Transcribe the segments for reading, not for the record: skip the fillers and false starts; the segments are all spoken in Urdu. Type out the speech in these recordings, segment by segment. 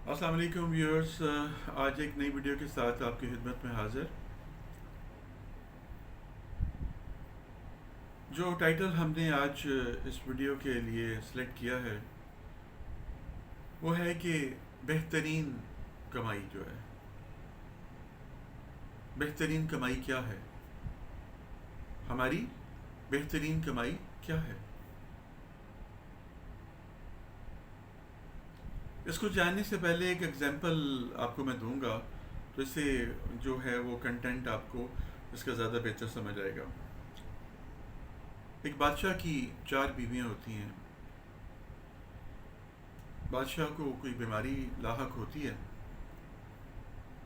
السلام علیکم ویورز، آج ایک نئی ویڈیو کے ساتھ آپ کی خدمت میں حاضر۔ جو ٹائٹل ہم نے آج اس ویڈیو کے لیے سلیکٹ کیا ہے وہ ہے کہ بہترین کمائی جو ہے، بہترین کمائی کیا ہے، ہماری بہترین کمائی کیا ہے۔ اس کو جاننے سے پہلے ایک ایگزامپل آپ کو میں دوں گا، تو اس سے جو ہے وہ کنٹینٹ آپ کو اس کا زیادہ بہتر سمجھ آئے گا۔ ایک بادشاہ کی 4 بیویاں ہوتی ہیں۔ بادشاہ کو کوئی بیماری لاحق ہوتی ہے،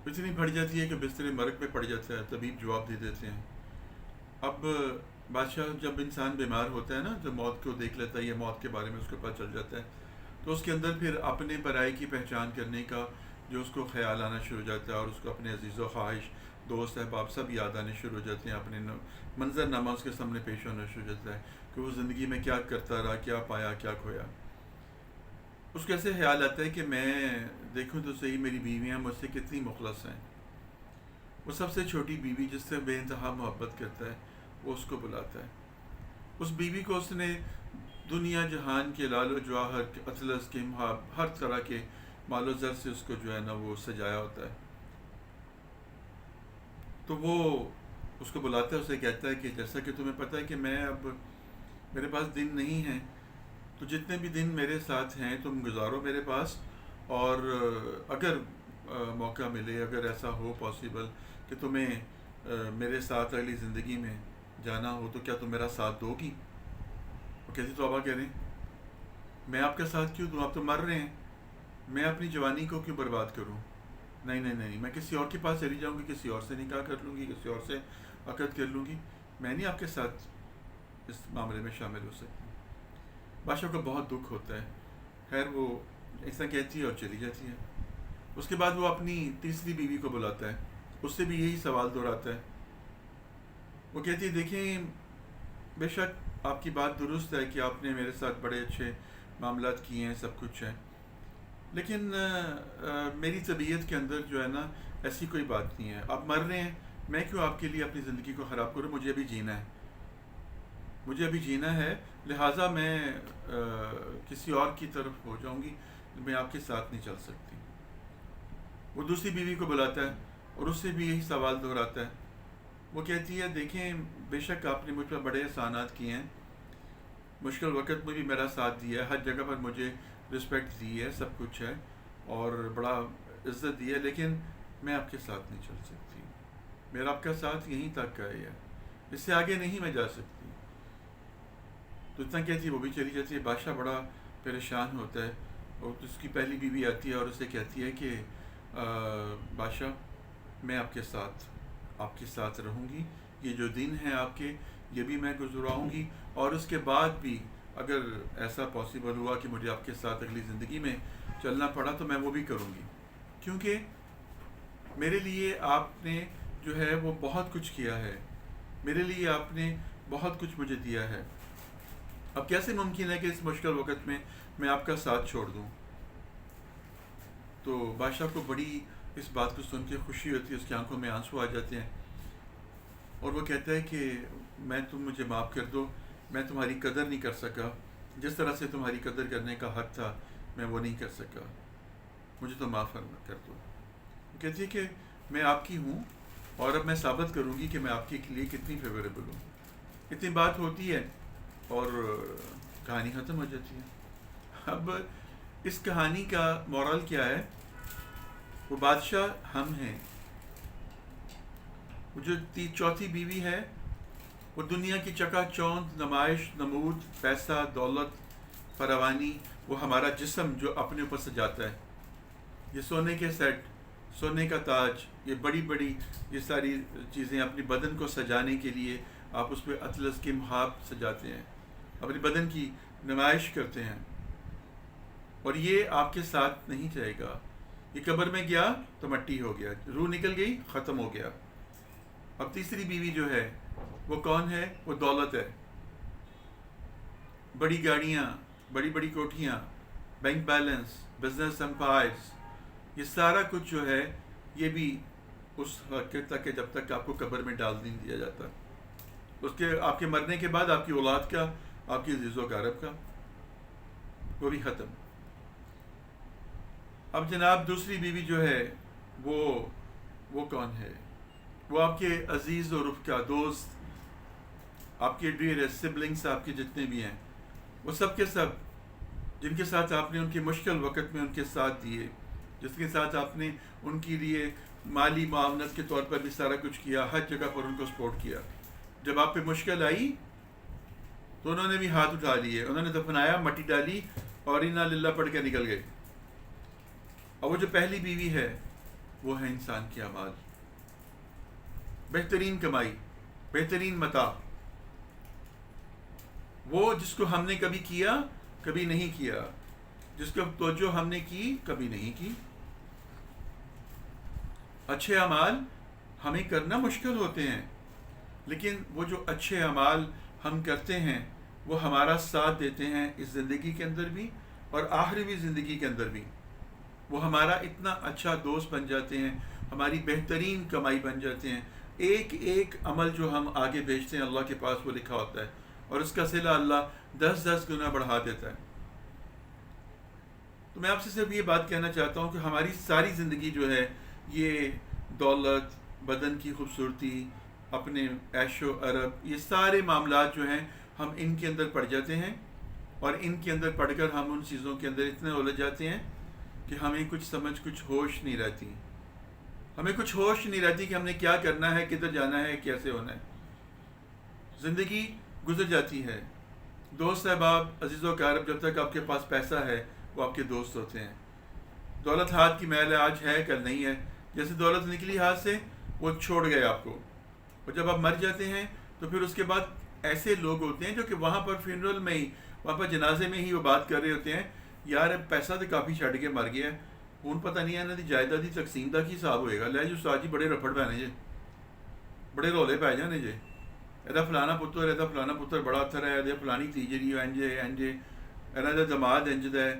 اتنی بڑھ جاتی ہے کہ بستر مرگ پہ پڑ جاتا ہے، طبیب جواب دے دیتے ہیں۔ اب بادشاہ جب انسان بیمار ہوتا ہے نا، جب موت کو دیکھ لیتا ہے یا موت کے بارے میں اس کو پتہ چل جاتا ہے، تو اس کے اندر پھر اپنے پرائی کی پہچان کرنے کا جو اس کو خیال آنا شروع ہو جاتا ہے، اور اس کو اپنے عزیز و خواہش، دوست احباب سب یاد آنے شروع ہو جاتے ہیں، اپنے منظر نامہ اس کے سامنے پیش ہونا شروع ہو جاتا ہے کہ وہ زندگی میں کیا کرتا رہا، کیا پایا، کیا کھویا۔ اس کو ایسے خیال آتا ہے کہ میں دیکھوں تو صحیح میری بیویاں مجھ سے کتنی مخلص ہیں۔ وہ سب سے چھوٹی بیوی جس سے بے انتہا محبت کرتا ہے، وہ اس کو بلاتا ہے۔ اس بیوی کو اس نے دنیا جہان کے لال و جواہر، اطلس، قیمہ، ہر طرح کے مال و زر سے اس کو جو ہے نا وہ سجایا ہوتا ہے۔ تو وہ اس کو بلاتا ہے، اسے کہتا ہے کہ جیسا کہ تمہیں پتہ ہے کہ میں اب میرے پاس دن نہیں ہیں، تو جتنے بھی دن میرے ساتھ ہیں تم گزارو میرے پاس، اور اگر موقع ملے، اگر ایسا ہو پاسبل کہ تمہیں میرے ساتھ اگلی زندگی میں جانا ہو، تو کیا تم میرا ساتھ دو گی؟ وہ کہتی توبہ کریں، میں آپ کا ساتھ کیوں دوں، آپ تو مر رہے ہیں، میں اپنی جوانی کو کیوں برباد کروں؟ نہیں نہیں نہیں، میں کسی اور کے پاس چلی جاؤں گی، کسی اور سے نکاح کر لوں گی، کسی اور سے عقد کر لوں گی، میں نہیں آپ کے ساتھ اس معاملے میں شامل ہو سکتی۔ بادشاہ کو بہت دکھ ہوتا ہے، خیر وہ ایسا کہتی ہے اور چلی جاتی ہے۔ اس کے بعد وہ اپنی تیسری بیوی کو بلاتا ہے، اس سے بھی یہی سوال دہراتا ہے۔ وہ کہتی ہے دیکھیں، بے شک آپ کی بات درست ہے کہ آپ نے میرے ساتھ بڑے اچھے معاملات کیے ہیں، سب کچھ ہے، لیکن میری طبیعت کے اندر جو ہے نا ایسی کوئی بات نہیں ہے، آپ مر رہے ہیں، میں کیوں آپ کے لیے اپنی زندگی کو خراب کروں؟ مجھے ابھی جینا ہے، مجھے ابھی جینا ہے، لہٰذا میں کسی اور کی طرف ہو جاؤں گی، میں آپ کے ساتھ نہیں چل سکتی۔ وہ دوسری بیوی کو بلاتا ہے اور اس سے بھی یہی سوال دہراتا ہے۔ وہ کہتی ہے دیکھیں، بے شک آپ نے مجھ پر بڑے احسانات کیے ہیں، مشکل وقت میں بھی میرا ساتھ دیا ہے، ہر جگہ پر مجھے رسپیکٹ دی ہے، سب کچھ ہے، اور بڑا عزت دی ہے، لیکن میں آپ کے ساتھ نہیں چل سکتی، میرا آپ کا ساتھ یہیں تک کا ہے، اس سے آگے نہیں میں جا سکتی۔ تو اتنا کہتی ہے وہ بھی چلی جاتی ہے۔ بادشاہ بڑا پریشان ہوتا ہے، اور اس کی پہلی بیوی آتی ہے اور اسے کہتی ہے کہ بادشاہ، میں آپ کے ساتھ رہوں گی، یہ جو دن ہیں آپ کے یہ بھی میں گزراؤں گی، اور اس کے بعد بھی اگر ایسا پاسبل ہوا کہ مجھے آپ کے ساتھ اگلی زندگی میں چلنا پڑا تو میں وہ بھی کروں گی، کیونکہ میرے لیے آپ نے جو ہے وہ بہت کچھ کیا ہے، میرے لیے آپ نے بہت کچھ مجھے دیا ہے، اب کیسے ممکن ہے کہ اس مشکل وقت میں میں آپ کا ساتھ چھوڑ دوں؟ تو بادشاہ کو بڑی اس بات کو سن کے خوشی ہوتی ہے، اس کی آنکھوں میں آنسو آ جاتے ہیں، اور وہ کہتا ہے کہ تم مجھے معاف کر دو، میں تمہاری قدر نہیں کر سکا، جس طرح سے تمہاری قدر کرنے کا حق تھا میں وہ نہیں کر سکا، مجھے تو معاف کر دو۔ وہ کہتی ہے کہ میں آپ کی ہوں، اور اب میں ثابت کروں گی کہ میں آپ کے لیے کتنی فیوریبل ہوں۔ اتنی بات ہوتی ہے اور کہانی ختم ہو جاتی ہے۔ اب اس کہانی کا مورل کیا ہے؟ وہ بادشاہ ہم ہیں، وہ جو چوتھی بیوی ہے وہ دنیا کی چکا چوند، نمائش، نمود، پیسہ، دولت، فراوانی، وہ ہمارا جسم جو اپنے اوپر سجاتا ہے، یہ سونے کے سیٹ، سونے کا تاج، یہ بڑی بڑی یہ ساری چیزیں اپنی بدن کو سجانے کے لیے آپ اس پہ اطلس کے محاب سجاتے ہیں، اپنی بدن کی نمائش کرتے ہیں، اور یہ آپ کے ساتھ نہیں جائے گا، یہ قبر میں گیا تو مٹی ہو گیا، روح نکل گئی، ختم ہو گیا۔ اب تیسری بیوی جو ہے وہ کون ہے؟ وہ دولت ہے، بڑی گاڑیاں، بڑی بڑی کوٹھیاں، بینک بیلنس، بزنس امپائرز، یہ سارا کچھ جو ہے یہ بھی اس وقت تک ہے جب تک آپ کو قبر میں ڈال نہیں دیا جاتا. اس کے آپ کے مرنے کے بعد آپ کی اولاد کا، آپ کی عزیز و اقارب کا، وہ بھی ختم. اب جناب دوسری بیوی جو ہے وہ کون ہے؟ وہ آپ کے عزیز و رفقا، دوست، آپ کے ڈیئر سبلنگس، آپ کے جتنے بھی ہیں، وہ سب کے سب جن کے ساتھ آپ نے ان کے مشکل وقت میں ان کے ساتھ دیے، جس کے ساتھ آپ نے ان کے لیے مالی معاونت کے طور پر بھی سارا کچھ کیا، ہر جگہ پر ان کو سپورٹ کیا. جب آپ پہ مشکل آئی تو انہوں نے بھی ہاتھ اٹھا لیے، انہوں نے دفنایا، مٹی ڈالی اور انا للہ پڑھ کے نکل گئے. اور وہ جو پہلی بیوی ہے وہ ہے انسان کے اعمال، بہترین کمائی، بہترین متاع، وہ جس کو ہم نے کبھی کیا، کبھی نہیں کیا، جس کو توجہ ہم نے کی، کبھی نہیں کی. اچھے اعمال ہمیں کرنا مشکل ہوتے ہیں، لیکن وہ جو اچھے اعمال ہم کرتے ہیں وہ ہمارا ساتھ دیتے ہیں اس زندگی کے اندر بھی اور آخری زندگی کے اندر بھی. وہ ہمارا اتنا اچھا دوست بن جاتے ہیں، ہماری بہترین کمائی بن جاتے ہیں. ایک ایک عمل جو ہم آگے بھیجتے ہیں اللہ کے پاس وہ لکھا ہوتا ہے، اور اس کا صلہ اللہ 10 گنا بڑھا دیتا ہے. تو میں آپ سے صرف یہ بات کہنا چاہتا ہوں کہ ہماری ساری زندگی جو ہے یہ دولت، بدن کی خوبصورتی، اپنے عیش و عرب، یہ سارے معاملات جو ہیں ہم ان کے اندر پڑ جاتے ہیں، اور ان کے اندر پڑھ کر ہم ان چیزوں کے اندر اتنے الجھ جاتے ہیں کہ ہمیں کچھ سمجھ، کچھ ہوش نہیں رہتی. ہمیں کچھ ہوش نہیں رہتی کہ ہم نے کیا کرنا ہے، کدھر جانا ہے، کیسے ہونا ہے. زندگی گزر جاتی ہے. دوست احباب، عزیز و اقارب، جب تک آپ کے پاس پیسہ ہے وہ آپ کے دوست ہوتے ہیں. دولت ہاتھ کی میل ہے، آج ہے کل نہیں ہے. جیسے دولت نکلی ہاتھ سے وہ چھوڑ گئے آپ کو، اور جب آپ مر جاتے ہیں تو پھر اس کے بعد ایسے لوگ ہوتے ہیں جو کہ وہاں پر فنرل میں ہی، وہاں پر جنازے میں ہی وہ بات کر رہے ہوتے ہیں، یار پیسہ تو کافی چھڑ کے مر گیا ہے، ہوں پتہ نہیں ہے انہوں کی جائیداد کی تقسیم کا کی حساب ہوئے گا. لے جو استاد جی بڑے رفڑ پینے جے، بڑے رولے پی جانے جے، یہ فلانا پتر، یہ فلانا پتر بڑا اتر ہے، یہ فلانی تھی جی انجے انجے، یہاں کا دماد انجد ہے.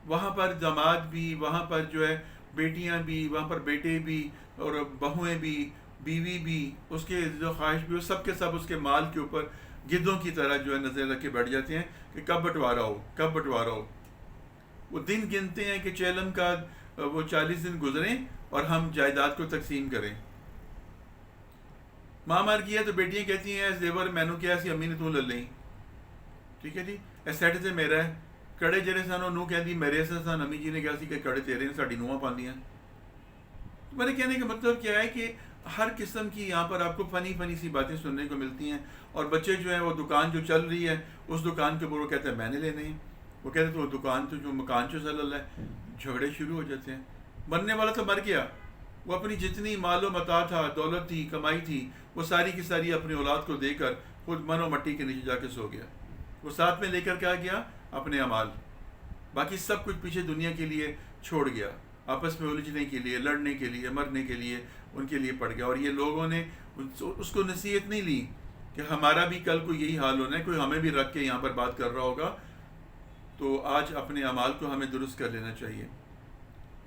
وہاں پر داماد بھی، وہاں پر جو ہے بیٹیاں بھی، وہاں پر بیٹے بھی، اور بہویں بھی، بیوی بھی، اس کے جو خواہش بھی، وہ سب کے سب اس کے مال کے اوپر گدوں کی طرح جو ہے نظر رکھ کے بیٹھ جاتے ہیں کہ کب بٹوارا ہو، کب بٹوارا ہو. وہ دن گنتے ہیں کہ چیلم کا وہ 40 دن گزریں اور ہم جائیداد کو تقسیم کریں. ماں مر گئی ہے تو بیٹیاں کہتی ہیں زیور مینو کیا سی امی نے تو لے لیں، ٹھیک ہے جی، اے سیٹ سے میرا ہے. کڑے جڑے سن وہ نو کہتی میرے سے سن، امی جی نے کہا سی کہ کڑے تیرے نے، ساڑی نوہاں پاندیاں. میرے کہنے کا مطلب کیا ہے کہ ہر قسم کی یہاں پر آپ کو فنی فنی سی باتیں سننے کو ملتی ہیں. اور بچے جو ہیں وہ دکان جو چل رہی ہے اس دکان کے اوپر وہ کہتے ہیں میں نے لینے ہیں، وہ کہتے ہیں تو وہ دکان تو جو مکان چو صلی اللہ ہے. جھگڑے شروع ہو جاتے ہیں. مرنے والا تو مر گیا، وہ اپنی جتنی مال و متاع تھا، دولت تھی، کمائی تھی، وہ ساری کی ساری اپنی اولاد کو دے کر خود من و مٹی کے نیچے جا کے سو گیا. وہ ساتھ میں لے کر کیا گیا؟ اپنے اعمال. باقی سب کچھ پیچھے دنیا کے لیے چھوڑ گیا، آپس میں الجھنے کے لیے، لڑنے کے لیے، مرنے کے لیے ان کے لیے پڑ گیا. اور یہ لوگوں نے اس کو نصیحت نہیں لی کہ ہمارا بھی کل کو یہی حال ہونا ہے، کوئی ہمیں بھی رکھ کے یہاں پر بات کر رہا ہوگا. تو آج اپنے اعمال کو ہمیں درست کر لینا چاہیے.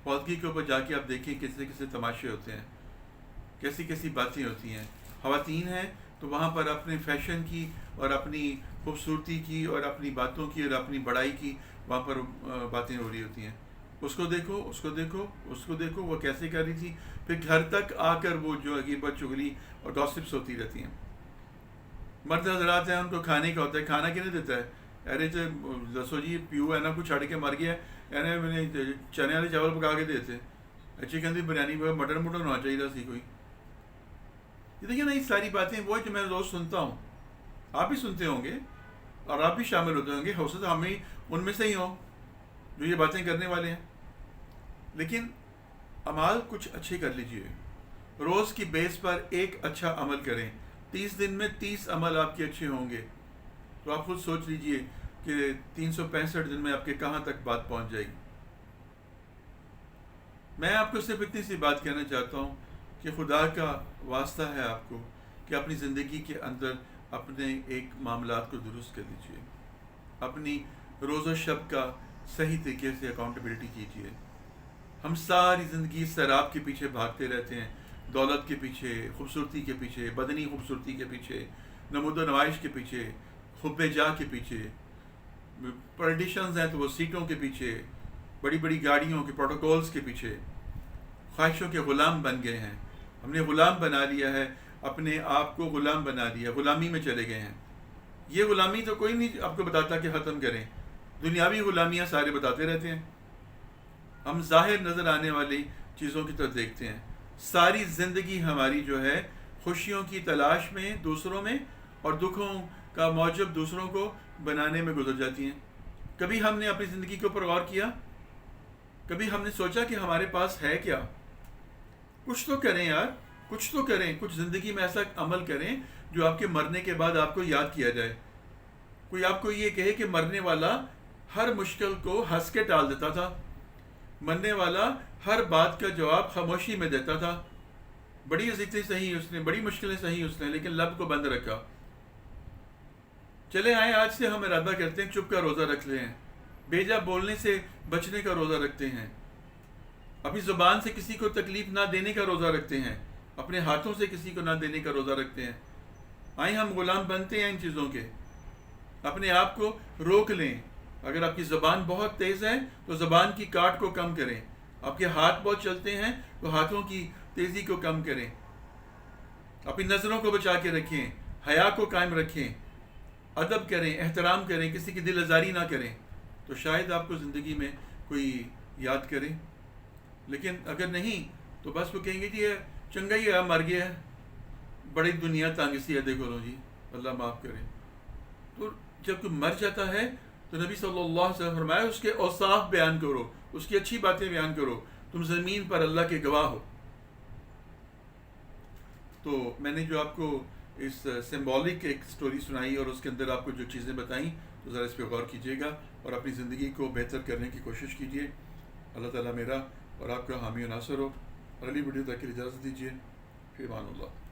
فوتگی کے اوپر جا کے آپ دیکھیں کیسے کیسے تماشے ہوتے ہیں، کیسی کیسی باتیں ہوتی ہیں. خواتین ہیں تو وہاں پر اپنے فیشن کی اور اپنی خوبصورتی کی اور اپنی باتوں کی اور اپنی بڑائی کی وہاں پر باتیں ہو رہی ہوتی ہیں. اس کو دیکھو، اس کو دیکھو، اس کو دیکھو وہ کیسے کر رہی تھی. پھر گھر تک آ کر وہ جو غیبت، چغلی اور گاسپس ہوتی رہتی ہیں. مرد حضرات ہیں ان کو کھانے کا ہوتا ہے، کھانا کیوں نہیں دیتا ہے؟ ارے دسو جی پیو ہے نا کچھ چھڑ کے مر گیا ہے، میں نے چنے والے چاول پکا کے دیتے، چکن کی بریانی، مٹن ہونا چاہیے سی کوئی. یہ دیکھیے نا یہ ساری باتیں وہ جو میں روز سنتا ہوں، آپ بھی سنتے ہوں گے اور آپ بھی شامل ہوتے ہوں گے. ہو سکتا ہمیں ان میں سے ہی ہوں جو یہ باتیں کرنے والے ہیں. لیکن اعمال کچھ اچھے کر لیجئے، روز کی بیس پر ایک اچھا عمل کریں. 30 دن میں 30 عمل آپ کے اچھے ہوں گے تو آپ خود سوچ لیجئے کہ 365 دن میں آپ کے کہاں تک بات پہنچ جائے گی. میں آپ کو صرف اتنی سی بات کہنا چاہتا ہوں کہ خدا کا واسطہ ہے آپ کو کہ اپنی زندگی کے اندر اپنے ایک معاملات کو درست کر لیجئے، اپنی روز و شب کا صحیح طریقے سے اکاؤنٹیبلٹی کیجئے. ہم ساری زندگی سیراب کے پیچھے بھاگتے رہتے ہیں، دولت کے پیچھے، خوبصورتی کے پیچھے، بدنی خوبصورتی کے پیچھے، نمود و نمائش کے پیچھے، حب جاہ کے پیچھے، پولیٹیشنز ہیں تو وہ سیٹوں کے پیچھے، بڑی بڑی گاڑیوں کے پروٹوکولز کے پیچھے خواہشوں کے غلام بن گئے ہیں. ہم نے غلام بنا لیا ہے، اپنے آپ کو غلام بنا لیا، غلامی میں چلے گئے ہیں. یہ غلامی تو کوئی نہیں آپ کو بتاتا کہ ختم کریں، دنیاوی غلامیاں سارے بتاتے رہتے ہیں. ہم ظاہر نظر آنے والی چیزوں کی طرف دیکھتے ہیں. ساری زندگی ہماری جو ہے خوشیوں کی تلاش میں دوسروں میں اور دکھوں کا موجب دوسروں کو بنانے میں گزر جاتی ہیں. کبھی ہم نے اپنی زندگی کے اوپر غور کیا؟ کبھی ہم نے سوچا کہ ہمارے پاس ہے کیا؟ کچھ تو کریں یار، کچھ تو کریں، کچھ زندگی میں ایسا عمل کریں جو آپ کے مرنے کے بعد آپ کو یاد کیا جائے. کوئی آپ کو یہ کہے کہ مرنے والا ہر مشکل کو ہنس کے ٹال دیتا تھا، مرنے والا ہر بات کا جواب خاموشی میں دیتا تھا. بڑی عزتیں سہی اس نے، بڑی مشکلیں سہی اس نے، لیکن لب کو بند رکھا. چلے آئیں آج سے ہم ارادہ کرتے ہیں چپ کا روزہ رکھ لیں، بیجا بولنے سے بچنے کا روزہ رکھتے ہیں، اپنی زبان سے کسی کو تکلیف نہ دینے کا روزہ رکھتے ہیں، اپنے ہاتھوں سے کسی کو نہ دینے کا روزہ رکھتے ہیں. آئیں ہم غلام بنتے ہیں ان چیزوں کے. اپنے آپ کو روک لیں. اگر آپ کی زبان بہت تیز ہے تو زبان کی کاٹ کو کم کریں. آپ کے ہاتھ بہت چلتے ہیں تو ہاتھوں کی تیزی کو کم کریں. اپنی نظروں کو بچا کے رکھیں، حیا کو قائم رکھیں، ادب کریں، احترام کریں، کسی کی دل آزاری نہ کریں. تو شاید آپ کو زندگی میں کوئی یاد کرے. لیکن اگر نہیں تو بس وہ کہیں گے جی یہ چنگا ہی ہے، مر گیا ہے، بڑی دنیا تنگ سی ہے، دیکھو لو جی، اللہ معاف کرے. تو جب کوئی مر جاتا ہے تو نبی صلی اللہ علیہ وسلم فرمایا اس کے اوصاف بیان کرو، اس کی اچھی باتیں بیان کرو، تم زمین پر اللہ کے گواہ ہو. تو میں نے جو آپ کو اس سمبولک ایک سٹوری سنائی اور اس کے اندر آپ کو جو چیزیں بتائیں تو ذرا اس پہ غور کیجیے گا اور اپنی زندگی کو بہتر کرنے کی کوشش کیجیے. اللہ تعالیٰ میرا اور آپ کا حامی و ناصر ہو. اور اگلی ویڈیو تک کے لیے اجازت دیجیے. فی امان اللہ.